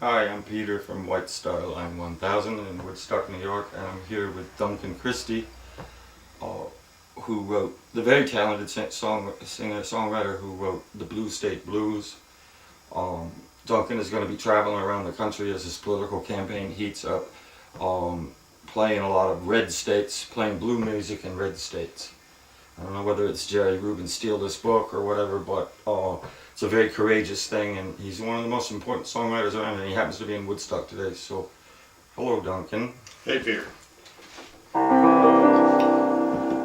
Hi, I'm Peter from White Star Line 1000 in Woodstock, New York, and I'm here with Duncan Christy, who wrote, the very talented singer-songwriter who wrote the Blue State Blues. Duncan is going to be traveling around the country as his political campaign heats up, playing a lot of red states, playing blue music in red states. I don't know whether it's Jerry Rubin steal this book or whatever, but it's a very courageous thing, and he's one of the most important songwriters around, and he happens to be in Woodstock today. So, hello, Duncan. Hey, Peter.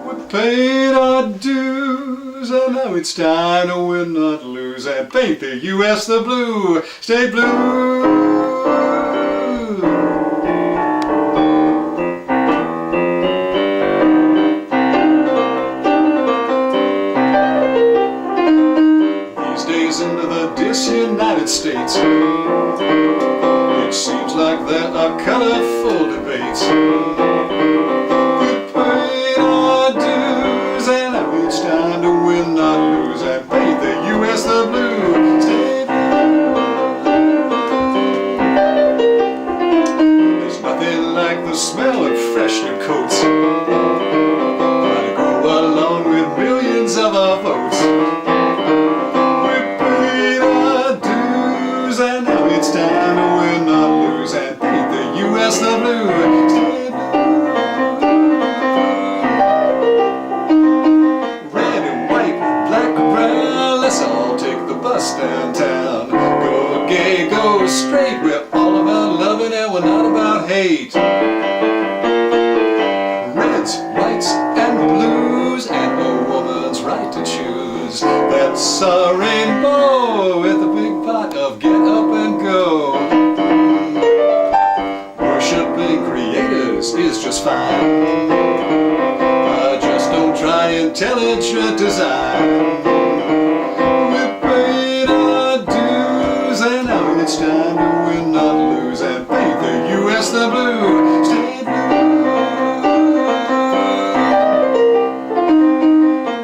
We paid our dues, and now it's time to win, not lose, and paint the U.S. the blue, state blue. Into the disunited states, it seems like there are colorful debates. We paid our dues, and now it's time to win, not lose, and paint the U.S. the blue, state blue. There's nothing like the smell of fresh new coats, trying to go along with millions of our votes. And now it's time to win, not lose, and paint the U.S. the blue, state blue. Red and white, black and brown, let's all take the bus downtown. Go gay, go straight, we're all about loving and we're not about hate. Reds, whites, and blues, and a woman's right to choose. That's a rainbow with a big pot of get up and go. Worshipping creators is just fine. Just don't try intelligent design. We paid our dues, and now it's time to win, not lose, and paint the U.S. the blue, state blue.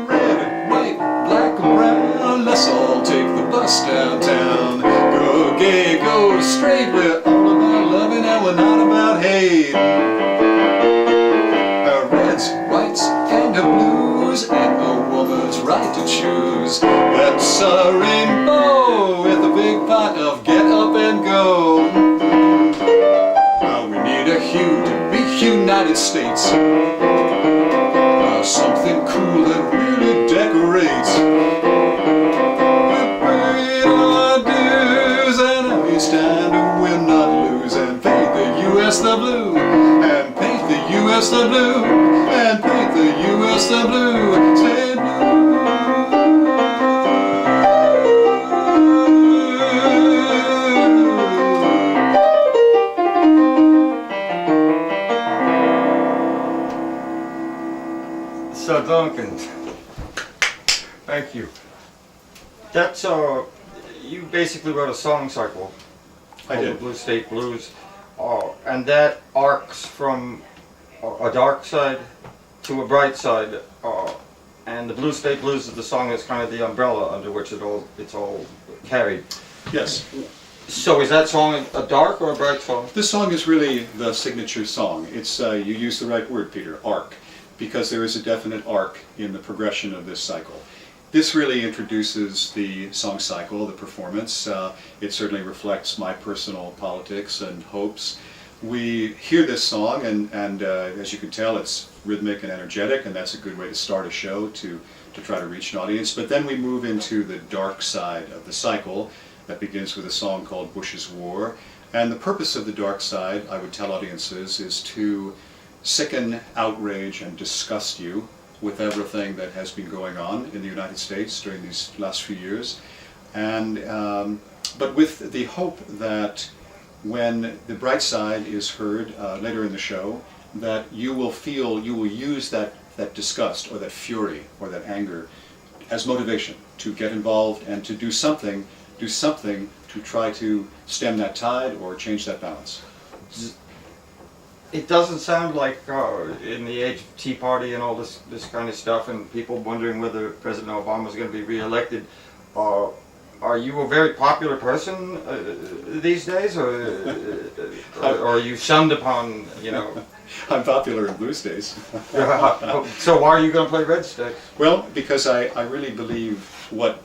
Red, white, black, and brown, let's all take the bus downtown. Go gay, go straight, we're all about loving and we're not about hate. Reds, whites, and the blues, and a woman's right to choose. That's a rainbow with a big pot of get up and go. Now we need a hue to be United States, something cool that really decorates. It's time to win, not lose, and paint the U.S. the blue, and paint the U.S. the blue, and paint the U.S. the blue, state blue. So, Duncan, thank you. That's you basically wrote a song cycle called the Blue State Blues, and that arcs from a dark side to a bright side, and the Blue State Blues is the song that's kind of the umbrella under which it's all carried. Yes. So is that song a dark or a bright song? This song is really the signature song. It's you used the right word, Peter, arc, because there is a definite arc in the progression of this cycle. This really introduces the song cycle, the performance. It certainly reflects my personal politics and hopes. We hear this song, and as you can tell, it's rhythmic and energetic, and that's a good way to start a show to try to reach an audience. But then we move into the dark side of the cycle that begins with a song called Bush's War. And the purpose of the dark side, I would tell audiences, is to sicken, outrage, and disgust you with everything that has been going on in the United States during these last few years, and but with the hope that when the bright side is heard later in the show, that you will use that disgust or that fury or that anger as motivation to get involved and to do something to try to stem that tide or change that balance. It doesn't sound like in the age of Tea Party and all this kind of stuff, and people wondering whether President Obama is going to be re-elected. are you a very popular person these days, or are you shunned upon? You know. I'm popular in blues days. So why are you going to play Red Sticks? Well, because I really believe what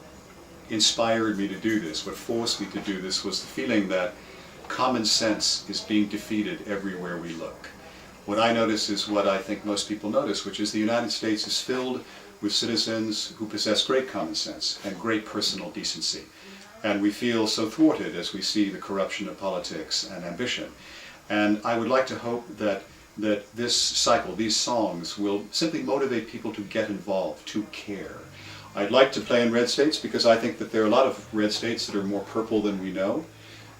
inspired me to do this, what forced me to do this, was the feeling that common sense is being defeated everywhere we look. What I notice is what I think most people notice, which is the United States is filled with citizens who possess great common sense and great personal decency. And we feel so thwarted as we see the corruption of politics and ambition. And I would like to hope that this cycle, these songs, will simply motivate people to get involved, to care. I'd like to play in red states because I think that there are a lot of red states that are more purple than we know,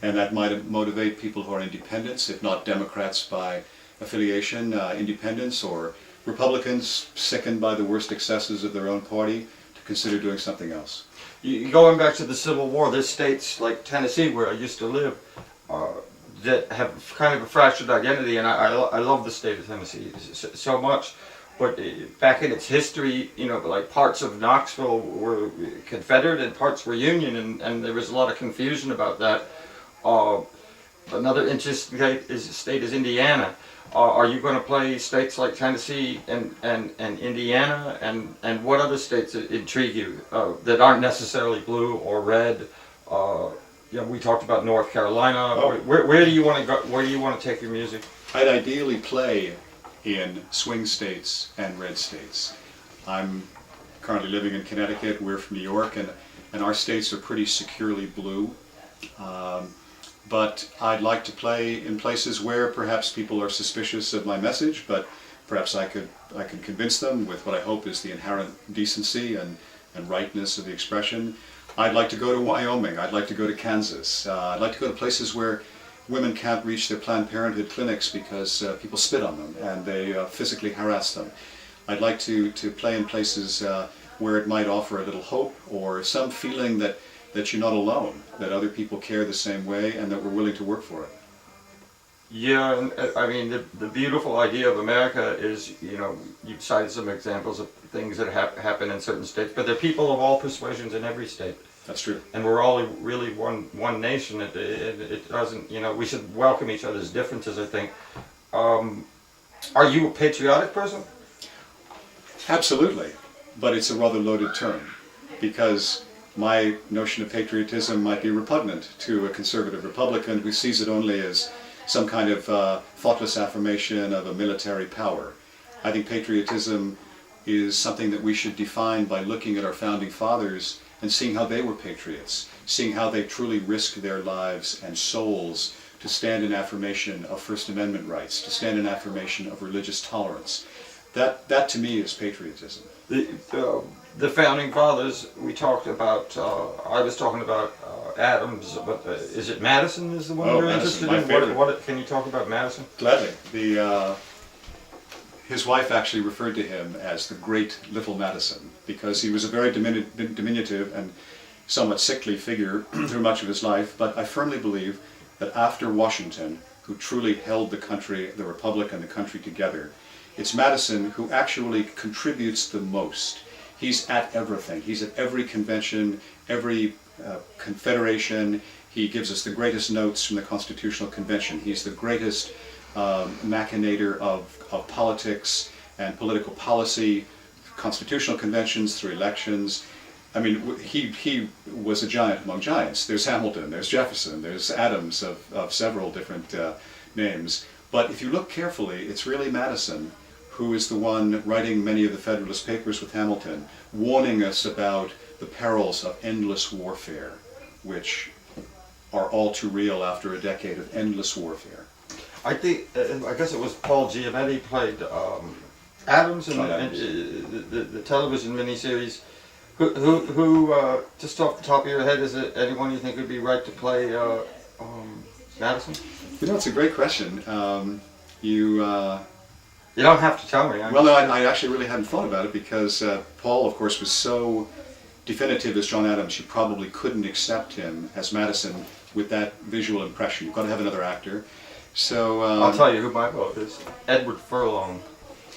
and that might motivate people who are independents, if not Democrats by affiliation, independents, or Republicans sickened by the worst excesses of their own party, to consider doing something else. Going back to the Civil War, there's states like Tennessee, where I used to live, that have kind of a fractured identity, and I love the state of Tennessee so much. But back in its history, you know, like parts of Knoxville were Confederate and parts were Union, and there was a lot of confusion about that. Another interesting state is Indiana. Are you going to play states like Tennessee and Indiana, and what other states intrigue you that aren't necessarily blue or red? You know, we talked about North Carolina. Oh. Where do you want to go? Where do you want to take your music? I'd ideally play in swing states and red states. I'm currently living in Connecticut. We're from New York, and our states are pretty securely blue. But I'd like to play in places where perhaps people are suspicious of my message, but perhaps I could convince them with what I hope is the inherent decency and rightness of the expression. I'd like to go to Wyoming. I'd like to go to Kansas. I'd like to go to places where women can't reach their Planned Parenthood clinics because people spit on them and they physically harass them. I'd like to play in places where it might offer a little hope or some feeling that you're not alone, that other people care the same way and that we're willing to work for it. Yeah, and I mean, the beautiful idea of America is, you know, you've cited some examples of things that happen in certain states, but there are people of all persuasions in every state. That's true. And we're all really one nation. It doesn't, you know, we should welcome each other's differences, I think. Are you a patriotic person? Absolutely, but it's a rather loaded term, because my notion of patriotism might be repugnant to a conservative Republican who sees it only as some kind of thoughtless affirmation of a military power. I think patriotism is something that we should define by looking at our founding fathers and seeing how they were patriots, seeing how they truly risked their lives and souls to stand in affirmation of First Amendment rights, to stand in affirmation of religious tolerance. That to me is patriotism. The founding fathers, we talked about, I was talking about Adams, but is it Madison is the one you're Madison, interested in? What can you talk about Madison? Gladly. His wife actually referred to him as the Great Little Madison, because he was a very diminutive and somewhat sickly figure through much of his life, but I firmly believe that after Washington, who truly held the country, the Republic and the country together, it's Madison who actually contributes the most. He's at everything. He's at every convention, every confederation. He gives us the greatest notes from the Constitutional Convention. He's the greatest machinator of politics and political policy, constitutional conventions through elections. I mean, he was a giant among giants. There's Hamilton, there's Jefferson, there's Adams of several different names. But if you look carefully, it's really Madison who is the one writing many of the Federalist Papers with Hamilton, warning us about the perils of endless warfare, which are all too real after a decade of endless warfare. I think, I guess it was Paul Giamatti played Adams in the television miniseries. Who just off the top of your head, is it anyone you think would be right to play Madison? You know, it's a great question. You don't have to tell me. Well, no, I actually really hadn't thought about it, because Paul, of course, was so definitive as John Adams, you probably couldn't accept him as Madison with that visual impression. You've got to have another actor. So I'll tell you who my vote is. Edward Furlong.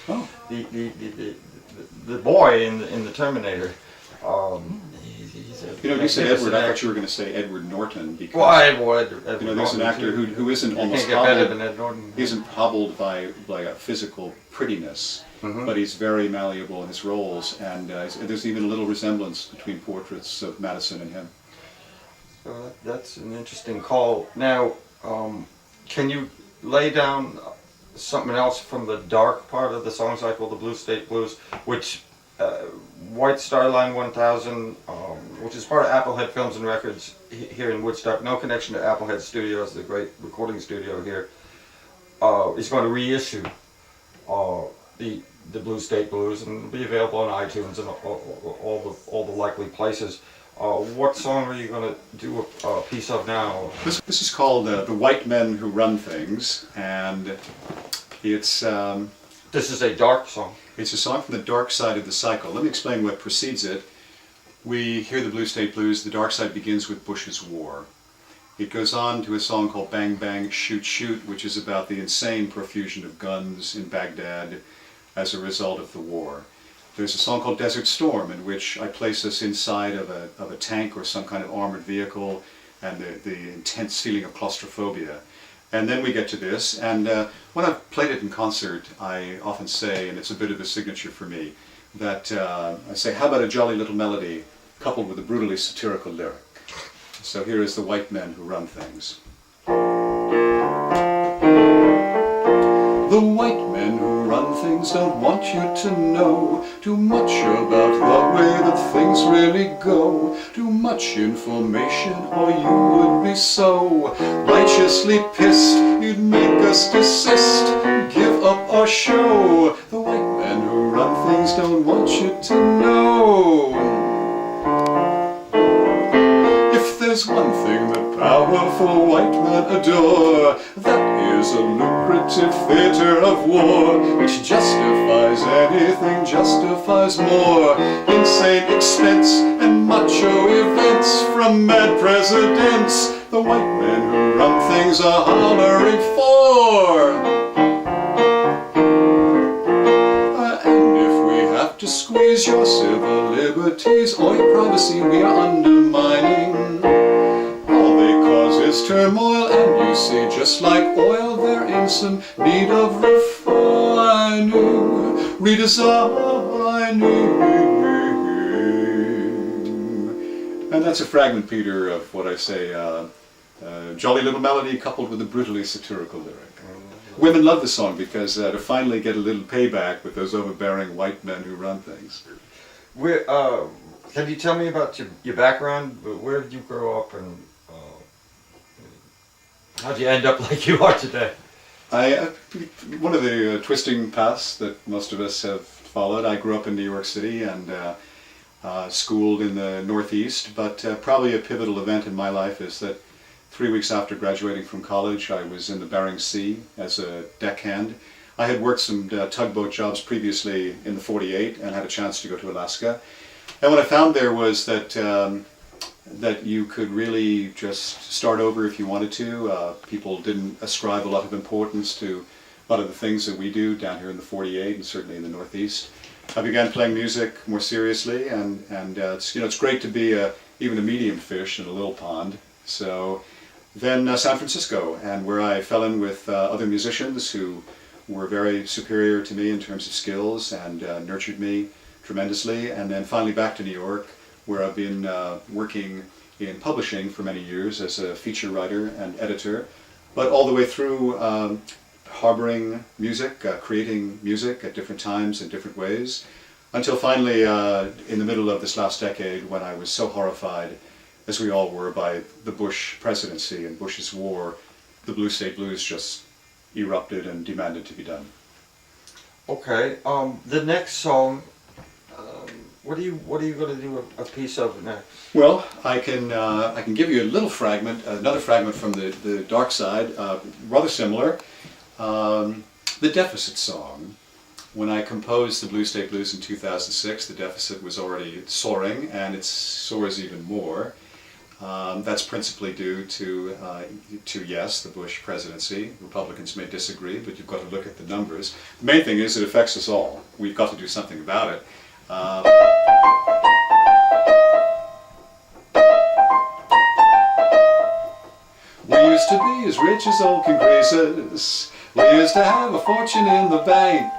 Oh. The boy in the Terminator. He's You know, you said Edward, I thought you were going to say Edward Norton, because Well, Edward you know, there's an actor who isn't almost can't get better hobbled, than Ed Norton. he isn't hobbled by a physical prettiness, but he's very malleable in his roles, and there's even a little resemblance between portraits of Madison and him. So that's an interesting call. Now, can you lay down something else from the dark part of the song cycle, the Blue State Blues, which White Star Line 1000, which is part of Applehead Films and Records here in Woodstock, no connection to Applehead Studios, the great recording studio here, is going to reissue the Blue State Blues and be available on iTunes and all the likely places. What song are you going to do a piece of now? This is called The White Men Who Run Things, and it's... This is a dark song. It's a song from the dark side of the cycle. Let me explain what precedes it. We hear the Blue State Blues. The dark side begins with Bush's War. It goes on to a song called Bang Bang Shoot Shoot, which is about the insane profusion of guns in Baghdad as a result of the war. There's a song called Desert Storm, in which I place us inside of a tank or some kind of armored vehicle, and the intense feeling of claustrophobia. And then we get to this, and when I've played it in concert, I often say, and it's a bit of a signature for me, that I say, how about a jolly little melody coupled with a brutally satirical lyric? So here is The White Men Who Run Things. The white men who run things don't want you to know too much about the way that things really go. Too much information or you would be so righteously pissed you'd make us desist, give up our show. The white men who run things don't want you to know. If there's one thing that powerful white men adore, that is a lucrative theater of war, which justifies anything, justifies more. Insane expense and macho events from mad presidents, the white men who run things are hollering for. And if we have to squeeze your civil liberties or your privacy, we are undermining. All they cause is turmoil, and you see, just like oil, they're in some need of refining, redesigning. And that's a fragment, Peter, of what I say, jolly little melody coupled with a brutally satirical lyric. Women love the song because to finally get a little payback with those overbearing white men who run things. Can you tell me about your background? Where did you grow up, and how did you end up like you are today? One of the twisting paths that most of us have followed. I grew up in New York City and schooled in the Northeast, but probably a pivotal event in my life is that 3 weeks after graduating from college, I was in the Bering Sea as a deckhand. I had worked some tugboat jobs previously in the 48 and had a chance to go to Alaska. And what I found there was that that you could really just start over if you wanted to. People didn't ascribe a lot of importance to a lot of the things that we do down here in the 48 and certainly in the Northeast. I began playing music more seriously, and it's great to be even a medium fish in a little pond. So then San Francisco, and where I fell in with other musicians who were very superior to me in terms of skills and nurtured me tremendously, and then finally back to New York, where I've been working in publishing for many years as a feature writer and editor, but all the way through harboring music, creating music at different times in different ways, until finally in the middle of this last decade when I was so horrified, as we all were, by the Bush presidency and Bush's war, the Blue State Blues just erupted and demanded to be done. Okay, the next song, what are you going to do a piece of next? Well, I can give you a little fragment, another fragment from the dark side, rather similar. The Deficit song. When I composed the Blue State Blues in 2006, the deficit was already soaring, and it soars even more. That's principally due to yes, the Bush presidency. Republicans may disagree, but you've got to look at the numbers. The main thing is it affects us all. We've got to do something about it. to be as rich as old King Croesus. We used to have a fortune in the bank.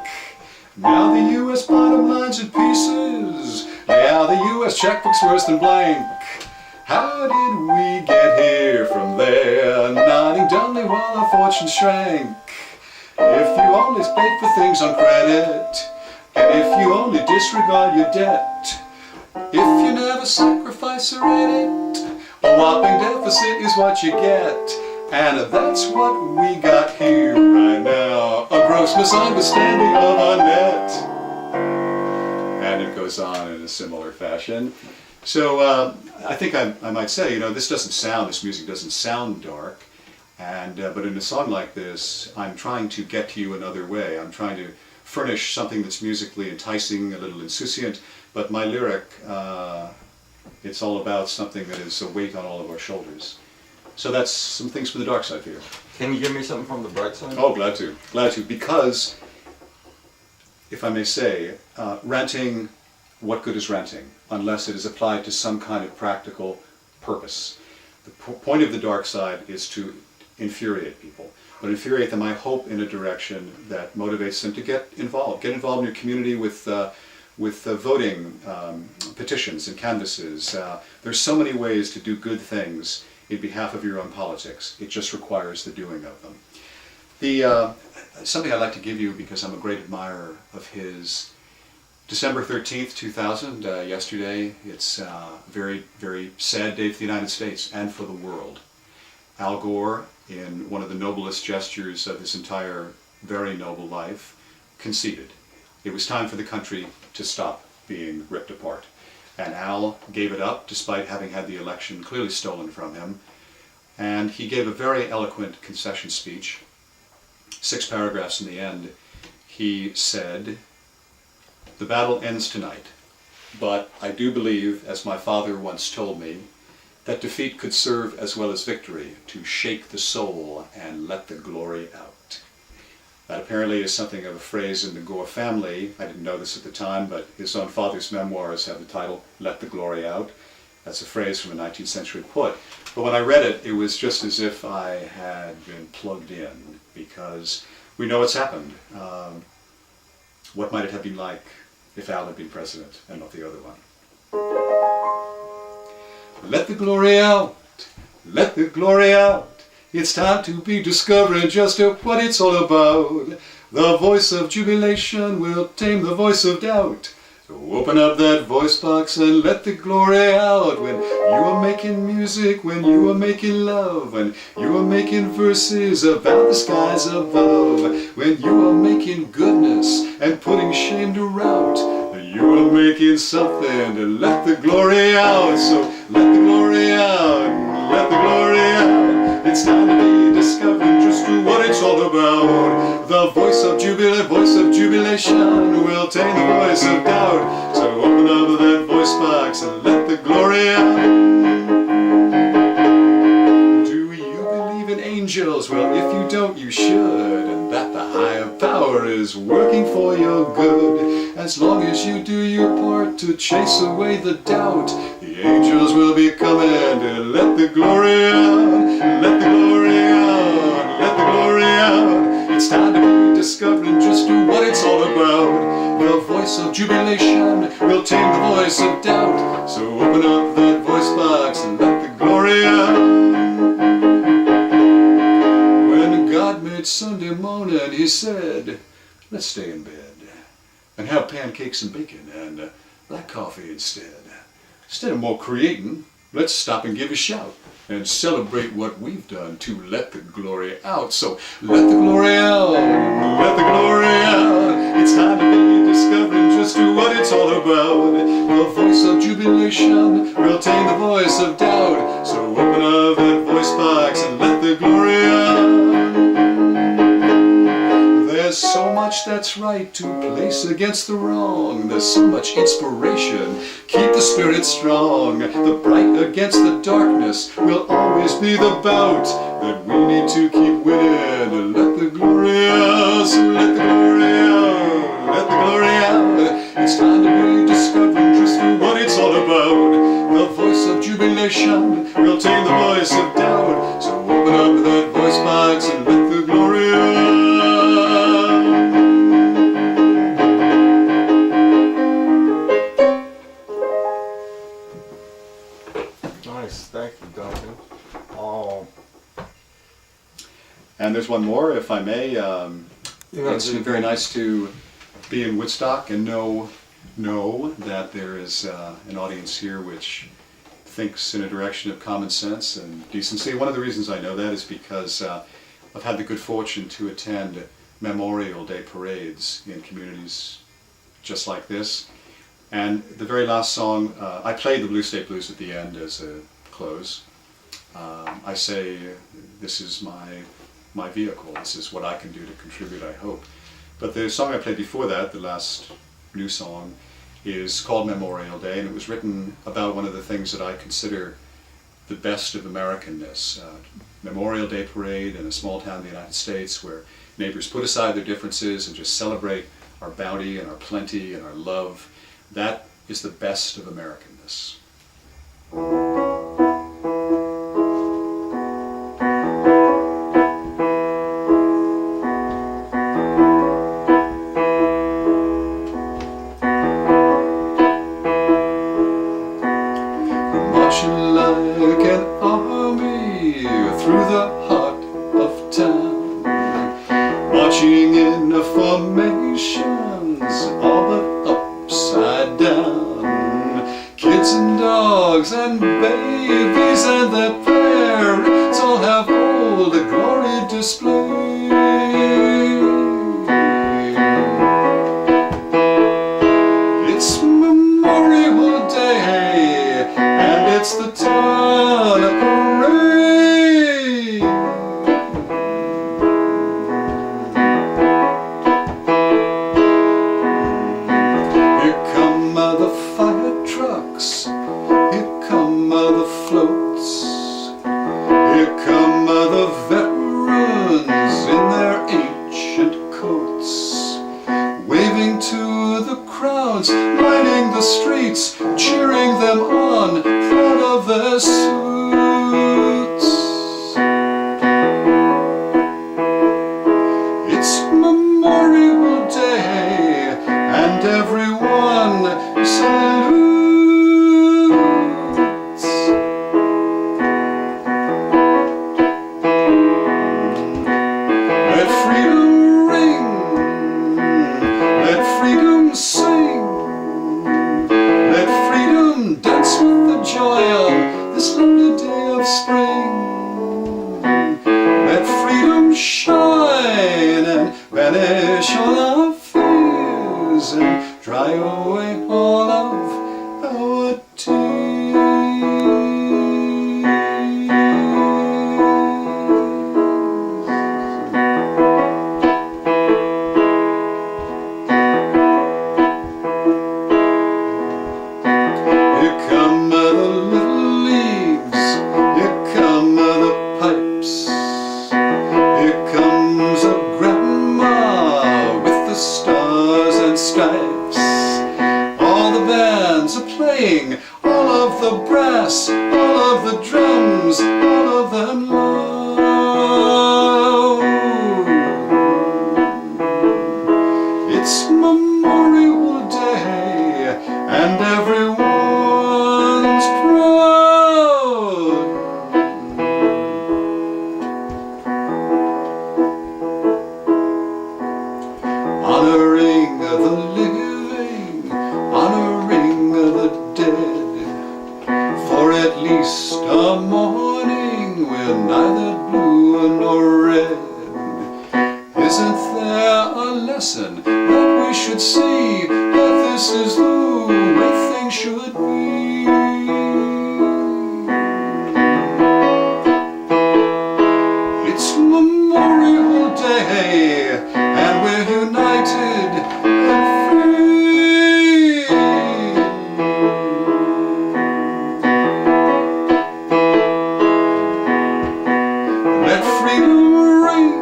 Now the U.S. bottom line's in pieces. Yeah, the U.S. checkbook's worse than blank. How did we get here from there? Nodding dumbly while our fortune shrank. If you always pay for things on credit, and if you only disregard your debt, if you never sacrifice or edit, a whopping deficit is what you get. And that's what we got here right now, a gross misunderstanding of our net. And it goes on in a similar fashion. So I think I might say, this music doesn't sound dark, but in a song like this, I'm trying to get to you another way. I'm trying to furnish something that's musically enticing, a little insouciant, but my lyric, it's all about something that is a weight on all of our shoulders. So that's some things from the dark side here. Can you give me something from the bright side? Oh, glad to, because, if I may say, ranting, what good is ranting, unless it is applied to some kind of practical purpose? The point of the dark side is to infuriate people, but infuriate them, I hope, in a direction that motivates them to get involved in your community with voting, petitions and canvasses. There's so many ways to do good things in behalf of your own politics. It just requires the doing of them. Something I'd like to give you, because I'm a great admirer of his, December 13th, 2000, yesterday. It's a very, very sad day for the United States and for the world. Al Gore, in one of the noblest gestures of his entire very noble life, conceded. It was time for the country to stop being ripped apart. And Al gave it up despite having had the election clearly stolen from him. And he gave a very eloquent concession speech. 6 paragraphs in the end. He said, "The battle ends tonight, but I do believe, as my father once told me, that defeat could serve as well as victory, to shake the soul and let the glory out." That apparently is something of a phrase in the Gore family. I didn't know this at the time, but his own father's memoirs have the title, "Let the Glory Out." That's a phrase from a 19th century poet. But when I read it, it was just as if I had been plugged in, because we know what's happened. What might it have been like if Al had been president and not the other one? Let the glory out, let the glory out. It's time to be discovering just what it's all about. The voice of jubilation will tame the voice of doubt. So open up that voice box and let the glory out. When you are making music, when you are making love, when you are making verses about the skies above, when you are making goodness and putting shame to rout, you are making something to let the glory out. So let the glory out, let the glory out. It's time to be discovering just what it's all about. The voice of jubilation will tame the voice of doubt. So open up that voice box and let the glory out. Do you believe in angels? Well, if you don't, you should. And that the higher power is working for your good. As long as you do your part to chase away the doubt, the angels will be coming to let the glory out. Let the glory out, let the glory out. It's time to be discovering just what it's all about. The voice of jubilation will tame the voice of doubt. So open up that voice box and let the glory out. When God made Sunday morning, he said, let's stay in bed and have pancakes and bacon and black coffee instead. Instead of more creating, let's stop and give a shout and celebrate what we've done to let the glory out. So let the glory out, let the glory out. It's time to be discovering just what it's all about. The voice of jubilation will tame the voice of doubt. So open up that voice box and let the glory out. There's so much that's right to place against the wrong. There's so much inspiration. Keep the spirit strong. The bright against the darkness will always be the bout that we need to keep winning. And let the glory out. So let the glory out. Let the glory out. It's time to be discovering just as to what it's all about. The voice of jubilation will tame the voice of doubt. So open up that voice box and let the glory out. Nice, thank you, Duncan. And there's one more, if I may. Yeah, It's very nice to be in Woodstock and know that there is an audience here which thinks in a direction of common sense and decency. One of the reasons I know that is because I've had the good fortune to attend Memorial Day parades in communities just like this. And the very last song, I played the Blue State Blues at the end as a close. I say, this is my vehicle, this is what I can do to contribute, I hope. But the song I played before that, the last new song, is called Memorial Day, and it was written about one of the things that I consider the best of Americanness. Memorial Day parade in a small town in the United States where neighbors put aside their differences and just celebrate our bounty and our plenty and our love. That is the best of Americanness. Like an army through the heart of town, marching in formations all but upside down. Kids and dogs and babies and their parents all have old glory display. It's Memorial Day, and it's the town parade. Here come the fire trucks, here come the floats, here come the veterans in their ancient coats, waving to the crowds lining the streets, cheering them on, proud of their suits. It's Memorial Day, and everyone salutes. Let freedom ring, let freedom sing, let freedom dance with the joy of this lovely day of spring. Let freedom shine and banish all our fears and dry away all of our tears. Here come the little leaves, here come the pipes, here comes a grandma with the stars and stripes. All the bands are playing, all of the brass, all of the drums, all of them loud. It's Memorial Day, and everyone's proud. Honoring the living, honoring the dead, for at least a morning we're neither blue nor red. Isn't there a lesson that we should see, that this is the way things should be? It's Memorial Day, and we're united and free. Let freedom ring,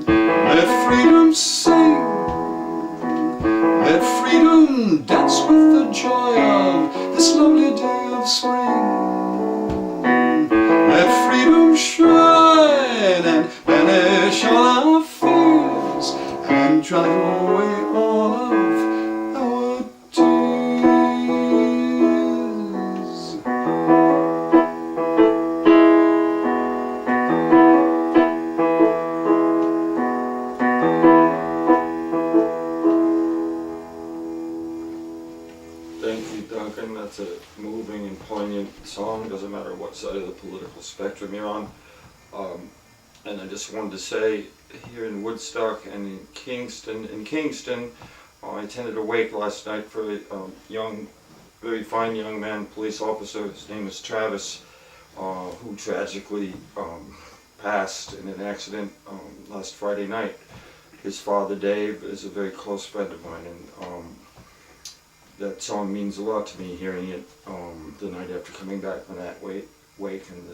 let freedom sing, drive away all of our tears. Thank you, Duncan. That's a moving and poignant song. Doesn't matter what side of the political spectrum you're on. And I just wanted to say, here in Woodstock and in Kingston, I attended a wake last night for a very fine young man, police officer. His name is Travis, who tragically passed in an accident last Friday night. His father, Dave, is a very close friend of mine, and that song means a lot to me, hearing it the night after coming back from that wake and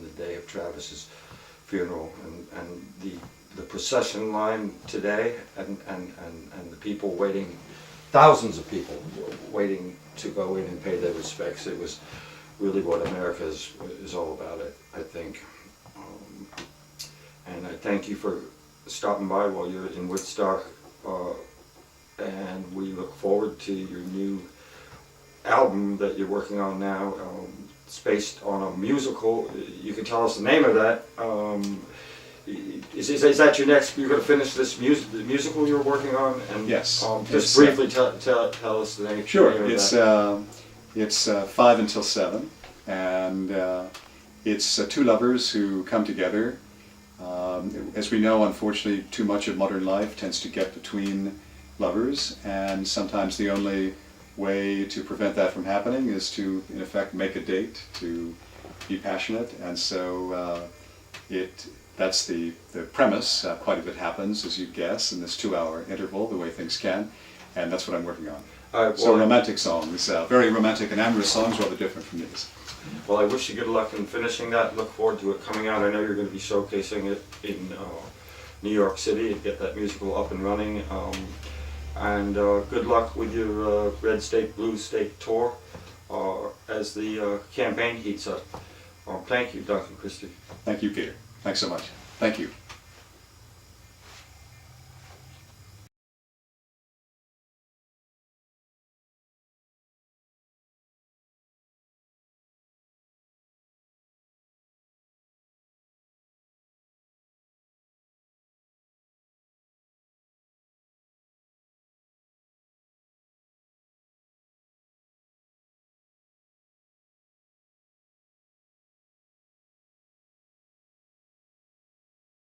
the day of Travis's funeral, and the procession line today, and the people waiting, thousands of people waiting to go in and pay their respects. It was really what America is all about, I think. And I thank you for stopping by while you're in Woodstock. And we look forward to your new album that you're working on now. It's based on a musical. You can tell us the name of that. Is that your next? You're going to finish this musical you're working on? And, yes. Just briefly tell us the name. Sure. Name of It's 5 until 7, and it's two lovers who come together. As we know, unfortunately, too much of modern life tends to get between lovers, and sometimes the only way to prevent that from happening is to, in effect, make a date, to be passionate. And so that's the premise. Quite a bit happens, as you'd guess, in this 2-hour interval, the way things can, and that's what I'm working on. So romantic songs, very romantic and amorous songs, rather different from these. Well, I wish you good luck in finishing that. Look forward to it coming out. I know you're going to be showcasing it in New York City and get that musical up and running. And good luck with your Red State, Blue State tour as the campaign heats up. Thank you, Duncan Christy. Thank you, Peter. Thanks so much. Thank you.